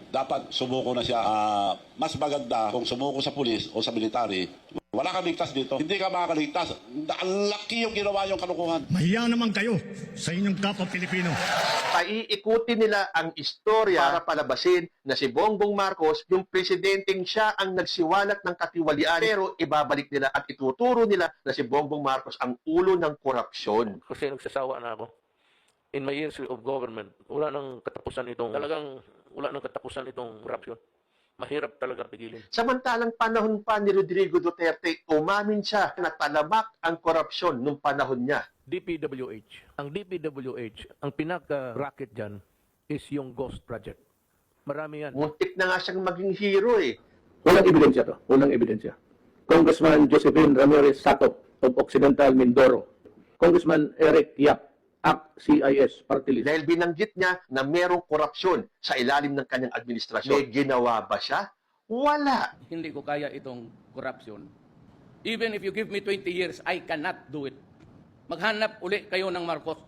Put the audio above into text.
dapat sumuko na siya. Mas maganda kung sumuko sa pulis o sa military. Wala kang ligtas dito. Hindi ka makakaligtas. Ang laki yung ginawa yung kalukuhan. Mahiya naman kayo sa inyong kapwa Pilipino. Paiikutin nila ang istorya para palabasin na si Bongbong Marcos, yung presidenteng siya ang nagsiwalat ng katiwalian, pero ibabalik nila at ituturo nila na si Bongbong Marcos ang ulo ng korupsyon. Kasi nagsasawa na ako. In my years of government, wala nang katapusan itong corruption. Mahirap talaga pigilin. Samantalang panahon pa ni Rodrigo Duterte, umamin siya na talamak ang korupsyon nung panahon niya. DPWH. Ang DPWH, ang pinaka-racket dyan is yung Ghost Project. Marami yan. Muntik na nga siyang maging hero eh. Walang ebidensya to. Walang ebidensya. Congressman Josephine Ramirez Sato of Occidental Mindoro. Congressman Eric Yap, ACT-CIS Party List. Dahil binanggit niya na merong korupsyon sa ilalim ng kanyang administrasyon. May ginawa ba siya? Wala. Hindi ko kaya itong corruption. Even if you give me 20 years, I cannot do it. Maghanap uli kayo ng Marcos.